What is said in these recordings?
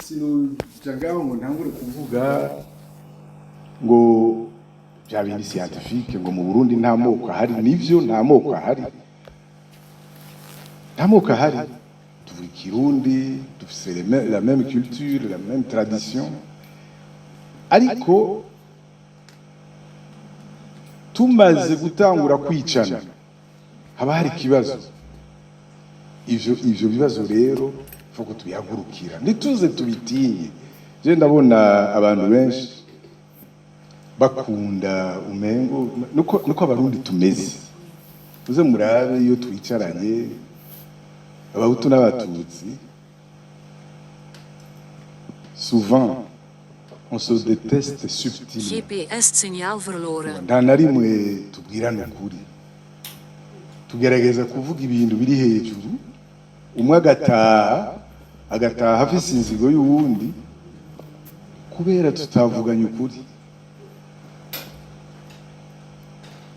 sinujagaho ngo ntangure kuvuga ngo bya bindi scientifique ngo mu Burundi nta moko ahari, nivyo nta moko ahari, tuvuga Kirundi, dufise la même culture, la même tradition, ariko tumaze gutangura kwicana haba hari ikibazo. Ivyo bibazo rero fuko tubihagurukira ntituze tubitinye. Je ndabona abantu benshi bakunda umengo nuko abarundi tumeze. Uze murabe iyo twicaranye abahutu n'abatutsi, souvent on se déteste subtilement. GPS-signaal verloren. Nta na rimwe tubwirana ukuri, tugerageza kuvuga ibintu biri hejuru, umwe agataha afise inzigo y'uwundi kubera tutavuganye ukuri.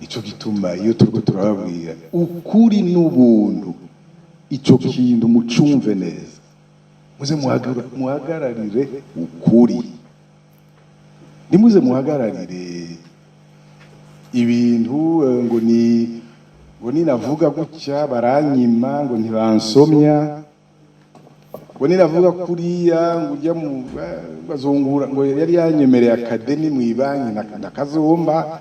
Ico gituma iyo turiko turababwira ukuri n'ubuntu, ico kintu mucumve neza, muze muhagararire ukuri, nimuze muhagararire ibintu ngo ninavuga gutya baranyima, ngo ntibansomya, ngo ninavuga kuriya ngo ujya mu bazungura, ngo yari yanyemereye akadeni mu ibanki nakazomba.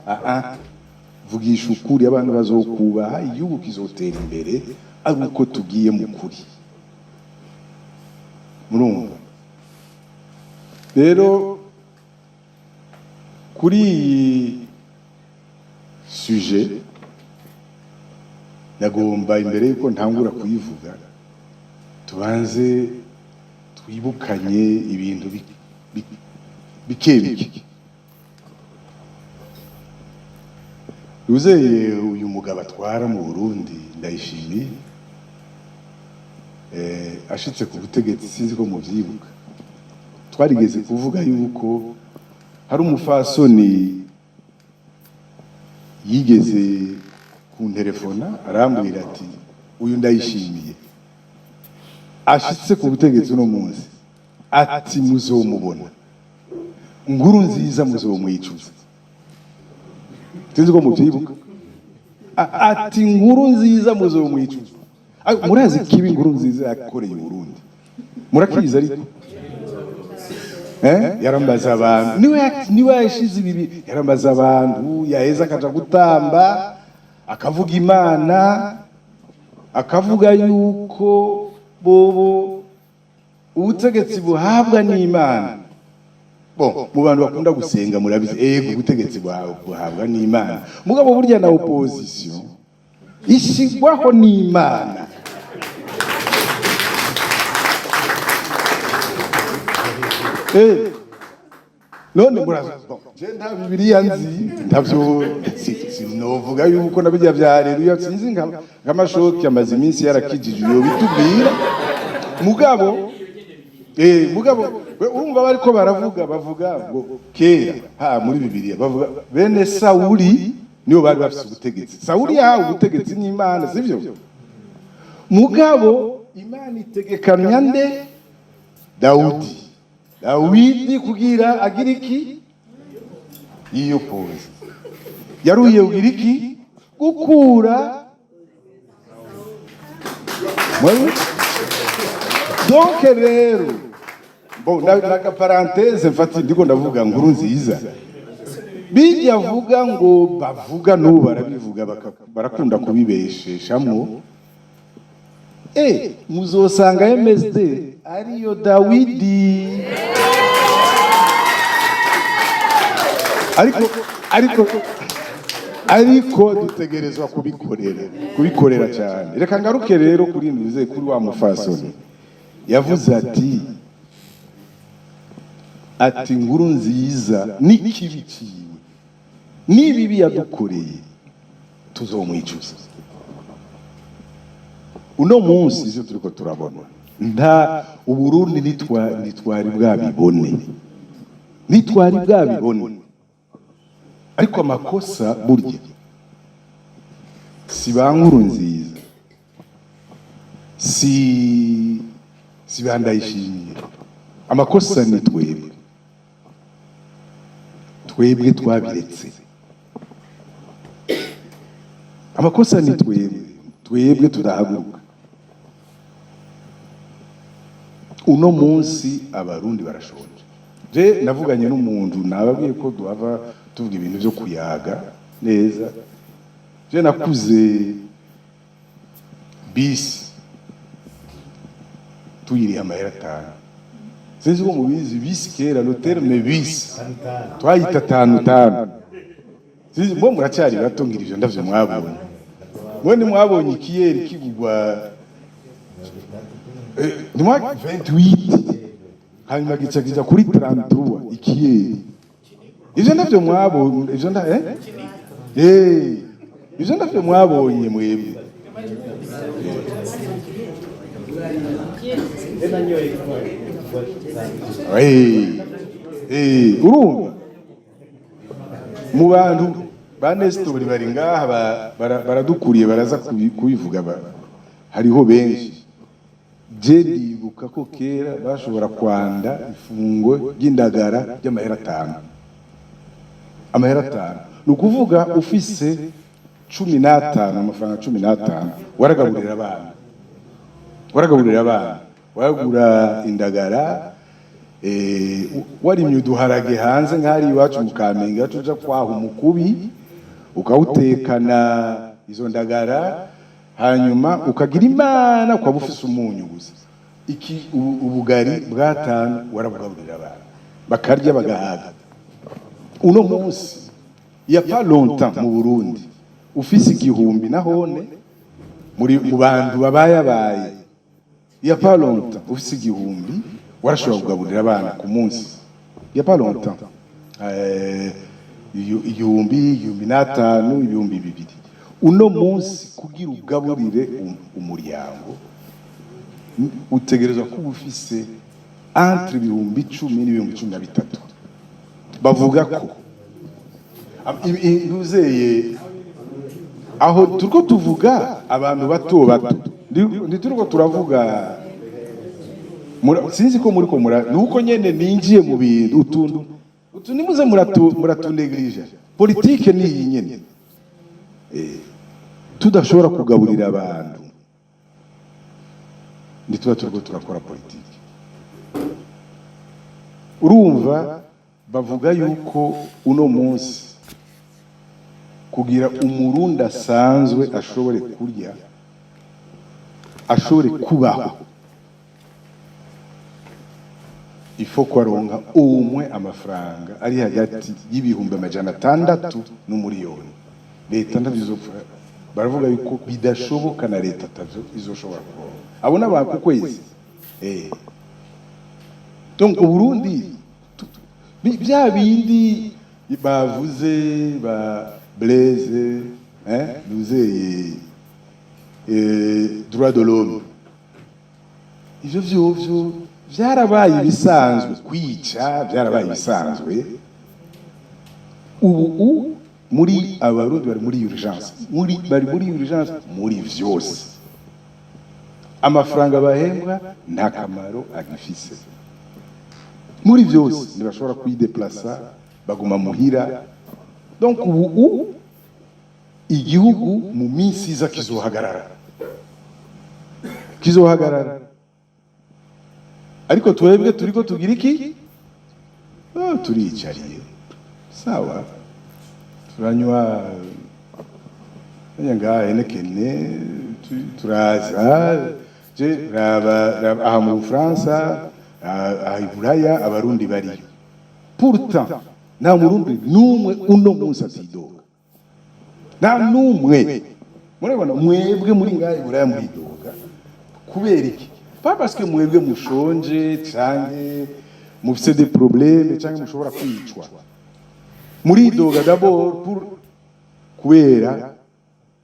Vugisha ukuri, abantu bazokubaha, igihugu kizotera imbere ari uko tugiye mu kuri. Murumva rero kuri iyi sujet nagomba imbere yuko ntangura kuyivuga tubanze twibukanye ibintu bike. Uzeye uyu mugabo atwara mu Burundi Ndayishimiye ashitse ku butegetsi, sinzi ko muvyibuka, twarigeze kuvuga yuko hari umufasoni yigeze kunterefona arambwira ati uyu Ndayishimiye ashitse ku butegetsi uno munsi, ati muzomubona, inkuru nziza muzomwicuza. Sinzi ko muvyibuka, ati inkuru nziza muzomwicuza. Murazi kibi inkuru nziza yakoreye Burundi, murakiza ariko yarambaza abantu, niwe yashize ibi, yarambaza abantu, yaheza akaja gutamba akavuga Imana, akavuga yuko bobo ubutegetsi buhabwa n'Imana. Mu bantu bakunda gusenga murabizi, ubutegetsi buhabwa n'Imana, mugabo burya na opposition ishigwaho n'Imana. None muraza je nta Bibiliya nzi, ntavyo sinovuga yuko nabijya vya Haleluya, sinzi nk'amashoki amaze iminsi yarakijije yo bitubwira, mugabo urumva bariko bavuga ngo kera muri Bibiliya bavuga bene Sawuli niyo bari bafise ubutegetsi. Sawuli yahawe ubutegetsi n'Imana, sivyo? Mugabo Imana itegekanya nde? Dawidi kugira agira iki? Iyo pose yaruye kugira iki? Gukura. Donc rero naka parenthèse mfati ndiko ndavuga nkuru nziza, bijya vuga ngo bavuga no barabivuga barakunda kubibesheshamwo. Muzosanga MSD ariyo Dawidi, ariko dutegerezwa kubikorera cyane. Reka ngaruke rero kuri nduze kuri wa mufasoni yavuze ati inkuru nziza n'ikibi ciwe n'ibibi yadukoreye tuzomwicuza. Uno munsi ivyo turiko turabona, nta Uburundi nitwari bwabibone, ariko amakosa burya si ba nkuru nziza, si bandayishimiye amakosa ni twebwe twabiretse amakosa ni twebwe tudahaguruka uno munsi abarundi barashonje je navuganye n'umuntu nababwiye ko duhava tuvuga ibintu byo kuyaga neza je nakuze bisi tuyiri amahera 5 sinzi ko mubizi bisi kera le terme bisi twayita 5 sinzi mbo muracyari batongira ivyo ndavyo mwabonye mwene mwabonye ikiyeri kigugwa ni mwa 28 hanyuma gica kuri 33 ikiyeri ivyo ndavyo mwabonye ivyo ivyo ndavyo mwabonye mwebwe urumva mu bantu ba Nestor bari ngaha baradukuriye baraza kubivuga hariho benshi je ndibuka ko kera bashobora kwanda ifungo ry'indagara ry'amahera 5 amahera 5 nukuvuga ufise 15 amafaranga 15 waragaburira abana wagura indagara warimye uduharage hanze nk'ari iwacu mu Kamenge tuja kwaha umukubi ukawutekana izo ndagara hanyuma ukagira imana kwa bufise umunyu gusa ubugari bwa 5 warabugaburira abana bakarya bagahaga uno munsi ya pas longtemps mu Burundi ufise igihumbi nahone mu bantu babaye ya pas longtemps ufise igihumbi warashobora kugaburira abana ku munsi ya pas longtemps igihumbi n'atanu ibihumbi 2 uno munsi kugira ugaburire umuryango utegerezwa kuba ufise entre ibihumbi 10 n'ibihumbi 13 bavuga ko nduzeye aho turiko tuvuga abantu bato turiko turavuga sinzi ko muriko nuko nyene ninjiye mu bintu utuntu nimuze muratuneglige politique ni iyi nyene tudashobora kugaburira abantu ndituba turiko turakora politique urumva bavuga yuko uno munsi kugira umurundi asanzwe ashobore kurya ashobore kubaho ifo kwaronka umwe amafaranga ari hagati y'ibihumbi 600 n'umuriyoni leta ndabizopfa baravuga yuko bidashoboka na leta tazo izoshobora kuronka abona ba ku kwezi donc Burundi bya bindi bavuze ba Blaise Luzeye droit de l'homme ivyo byarabaye bisanzwe kwica byarabaye bisanzwe ubu muri abarundi bari muri urgence muri vyose amafaranga bahembwa nta kamaro agifise muri vyose ntibashobora kwideplacer baguma muhira donc ubu igihugu mu minsi iza kizohagarara ariko twebwe turiko tugira iki turicariye sawa turanywa ngaha Heineken turaza je raba aha mu Fransa aha Iburaya abarundi bari pourtant nta murundi numwe uno munsi atidoga nta numwe murabona mwebwe muri ngaha Iburaya muridoga kubera iki pas parce que mwebwe mushonje canke mufise des problèmes canke mushobora kwicwa muridoga d'abord pour kubera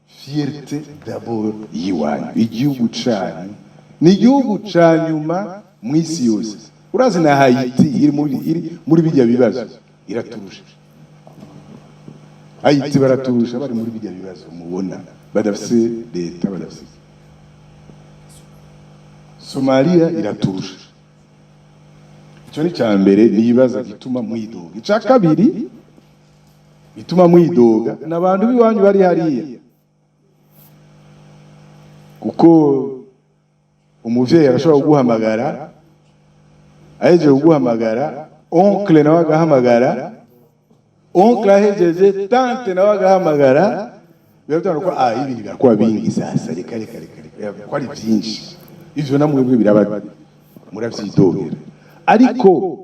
fierté d'abord yiwanyu igihugu canyu ni igihugu canyuma mwisi yose urazi na Haiti iri muri bijya bibazo iraturusha Haiti baraturusha bari muri bijya bibazo mubona badafise leta badafise Somalia iraturusha. Ico ni cyambere nibaza gituma mwidoga. Ica kabiri bituma mwidoga n'abantu biwanyu bari hariya. Kuko umuvyeyi arashobora kuguhamagara, aheje kuguhamagara, oncle nawe agahamagara, oncle ahejeje tante nawe agahamagara, biratana ko ibi birakwa bingi sasa reka ko ari byinshi. Ivyo namwebwe biraba muravyidogera. Ariko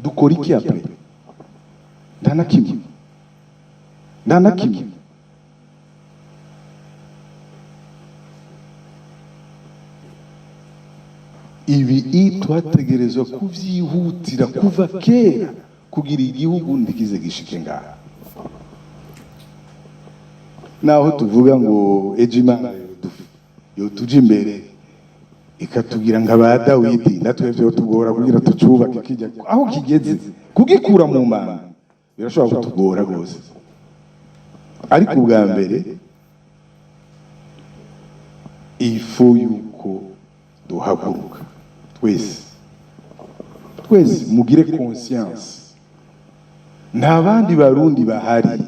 dukora iki apre? Nta na kimwe. Ibi twategerezwa kuvyihutira kuva kera kugira igihugu ndikize gishike ngaha. Naho tuvuga ngo ejima yo tuje imbere ikatubwira ngo aba Dawidi natwe byo tugora kugira tucubake kijya aho kigeze kugikura mu mana birashobora kutugora gose. Ariko ubwa mbere ifu yuko duhaguruka twese mugire conscience nta bandi barundi bahari.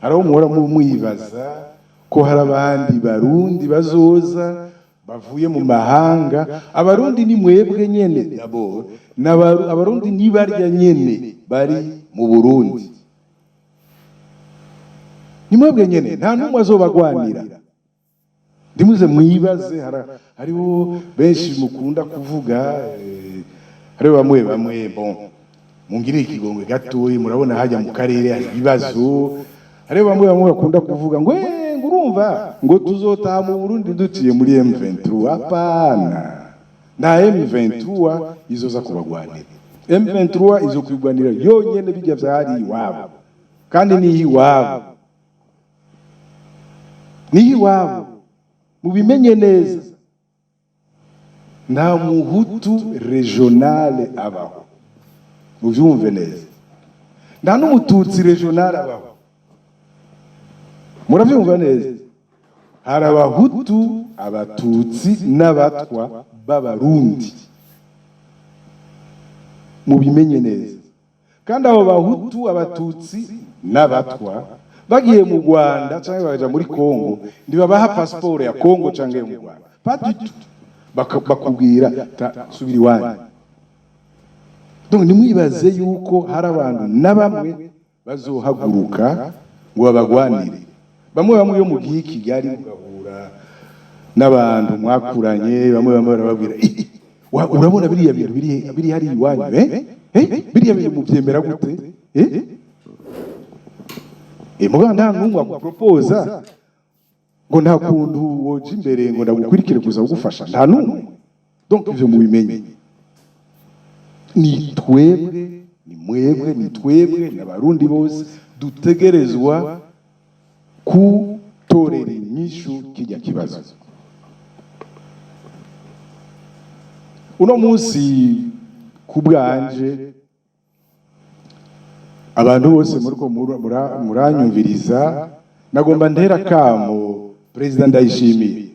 Haraho muhora mwibaza ko hari abandi barundi bazoza bavuye mu mahanga. Abarundi ni mwebwe nyene d'abord, abarundi ni barya nyene bari mu Burundi, ni mwebwe nyene, nta numwe azobagwanira. Ndimuze mwibaze hariho benshi mukunda kuvuga hariho bamwe bon mungire ikigongwe gatoyi murabona hajya mu karere hari ibibazo. Hariho bamwe bakunda kuvuga ngo urumva ngo tuzotaha mu Burundi dutiye muri M23. Hapana, na M23 izoza kubagwanira. M23 izo kwigwanira yonyene bijya vyari iwabo, kandi ni iwabo mubimenye neza. Nta muhutu regionale abaho, muvyumve neza. Nta n'umututsi regionale abaho, muravyumva neza. Hari abahutu, abatutsi n'abatwa b'abarundi, mubimenye neza. Kandi abo bahutu, abatutsi n'abatwa bagiye mu Rwanda cyangwa baja muri Kongo ndibabaha passport ya Kongo cyangwa mu Rwanda, pas du tout. Bakubwira subiri wanyu. Donc nimwibaze yuko hari abantu nabamwe bazohaguruka ngo babagwanire. Bamwe yo mu gihe Kigali mugahura n'abantu mwakuranye, bamwe barababwira urabona biriya bintu biri hari iwanyu biriya bintu mubyemera gute? Muganda numwe akupropoza ngo nta kuntu woje imbere ngo ndagukurikire kuza kugufasha, nta numwe. Donc ivyo mubimenye, ni mwebwe n'abarundi bose dutegerezwa kutorera inyishu kijya kibazo. Uno munsi kubwanje abantu bose muriko muranyumviriza, nagomba ntera kamo President Ndayishimiye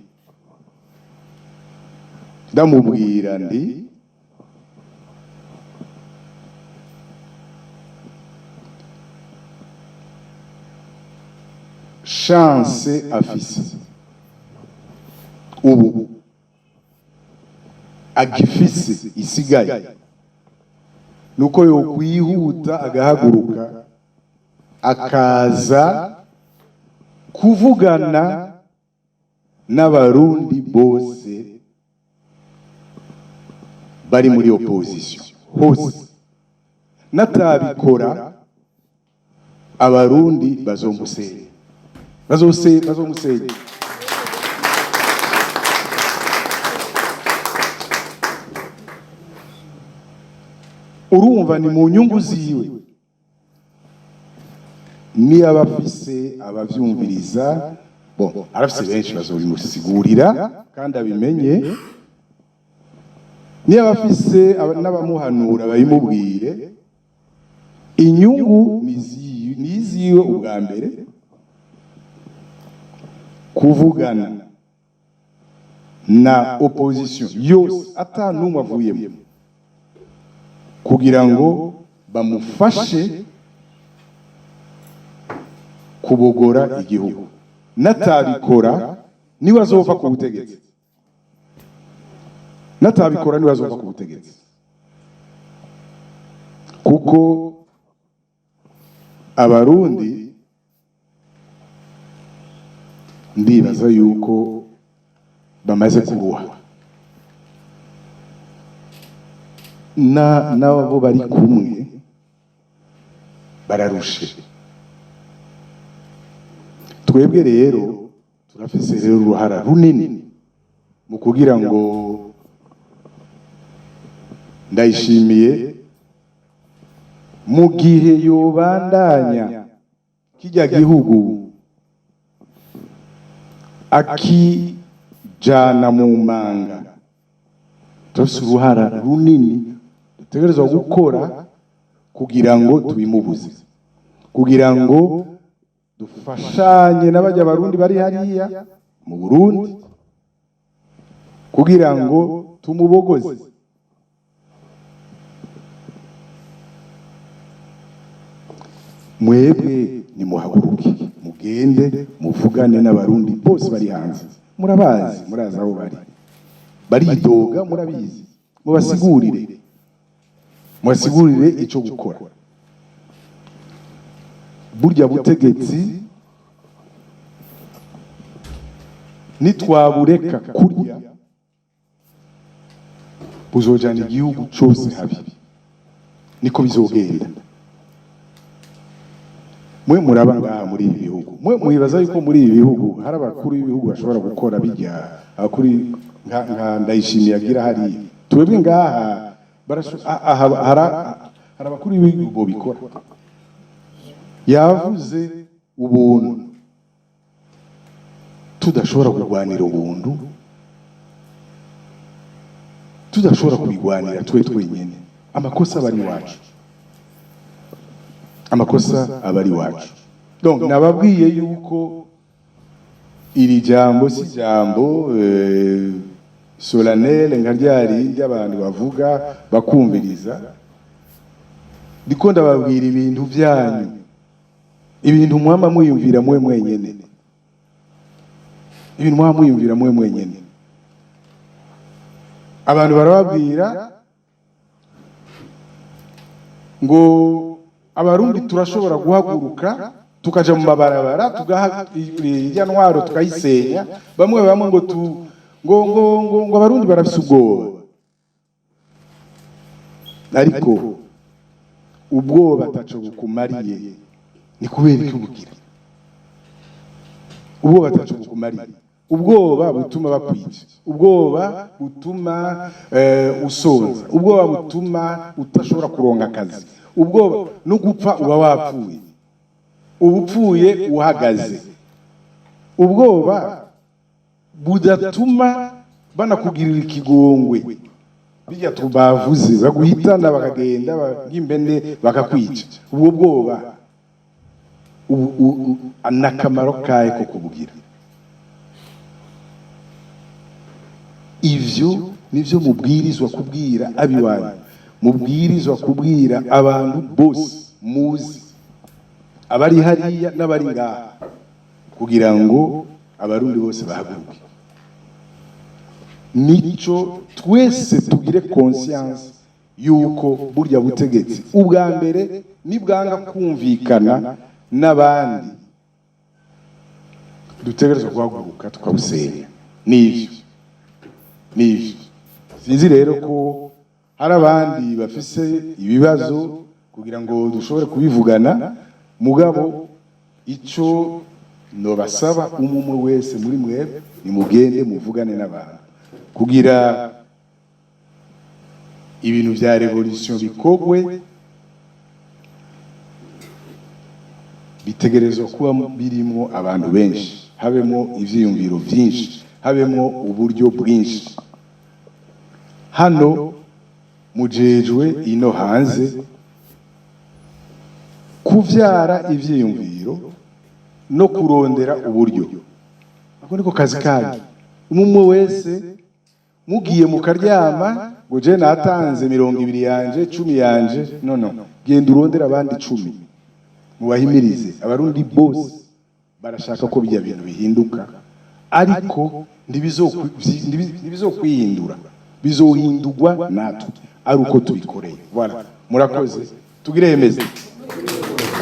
ndamubwira ndi chance afise ubu agifise isigaye nuko yo kwihuta agahaguruka akaza kuvugana n'abarundi bose bari muri opposition hose. Natabikora abarundi bazomusenya. Urumva ni mu nyungu ziwe, ni abafise abavyumviriza. Bon, arafise benshi bazobimusigurira kandi abimenye. Ni abafise n'abamuhanura bayimubwire. Inyungu niziwe ubwa mbere, kuvugana na opposition yose atanumwe avuyemo kugira ngo bamufashe kubogora igihugu. Natabikora niwe azova ku butegetsi. Natabikora niwe azova ku butegetsi. Kuko abarundi ndibaza yuko bamaze kuruha nabo bari kumwe bararushe. Twebwe rero turafise rero uruhara runini mu kugira ngo Ndayishimiye mu gihe yobandanya kijya gihugu akijana mu manga, turafise uruhara runini dutegerezwa gukora kugira ngo tubimubuze, kugira ngo dufashanye n'abajya Barundi bari hariya mu Burundi kugira ngo tumubogoze. Mwebwe nimuhaguruke mugende muvugane n'abarundi bose bari hanze, murabazi, muraza aho baridoga, murabizi, mubasigurire icyo gukora. Burya butegetsi nitwabureka kurya buzojana igihugu cyose habi, niko bizogenda. Mwe muraba ngaha muri ibi bihugu, mwe mwibaza yuko muri ibi bihugu hari abakuru b'ibihugu bashobora gukora bijya abakuri nka Ndayishimiye agira hariya. Twebwe ngaha hari abakuru b'ibihugu bikora. Yavuze ubuntu, tudashobora kurwanira ubuntu, tudashobora kubigwanira twenyine. Amakosa abari wacu, amakosa abari wacu. Donc nababwiye yuko iri jambo si jambo solennel nka ryari ry'abantu bavuga bakumviriza. Ndiko ndababwira ibintu byanyu, ibintu mwama muyumvira mwe mwenyene, ibintu mwama muyumvira mwe mwenyene. Abantu barababwira ngo Abarundi turashobora guhaguruka tukaja mu mabarabara tugaha irya ntwaro tukayisenya. Bamwe ngo Abarundi barafise ubwoba, ariko ubwoba ataco bukumariye. Ni kubera iki ubugira ubwoba ataco bukumariye? Ubwoba butuma bakwica, ubwoba butuma usonza, ubwoba butuma utashobora kuronka akazi, ubwoba no gupfa uba wapfuye, ubupfuye uhagaze. Ubwoba budatuma banakugirira ikigongwe, bijya tubavuze baguhitana bakagenda bagimbende bakakwica. Ubwo bwoba anakamaro kaye ko kubugira. Ivyo nivyo mubwirizwa kubwira abiwanyu, mubwirizwa kubwira abantu bose muzi, abari hariya n'abari ngaha, kugira ngo Abarundi bose bahaguruke. Nico twese tugire conscience yuko burya butegetsi ubwa mbere nibwanga kumvikana n'abandi, dutegerezwa guhaguruka tukabusenya. Nivyo sinzi rero ko hari abandi bafise ibibazo kugira ngo dushobore kubivugana. Mugabo ico no basaba umwe wese muri mwebwe nimugende muvugane n'abantu kugira ibintu vya revolution bikogwe. Bitegerezwa kuba birimo abantu benshi, habemo ivyiyumviro vyinshi, habemo uburyo bwinshi. Hano mujejwe ino hanze kuvyara ivyiyumviro no kurondera uburyo. ako niko kazi kanyu umwe wese mugiye mukaryama ngo je natanze 20 yanje 10 yanje no genda urondera abandi 10 mubahimirize abarundi bose barashaka ko bijya bintu bihinduka ariko ndibizokwihindura bizohindurwa natwe ari uko tubikoreye voilà murakoze tugire hemeze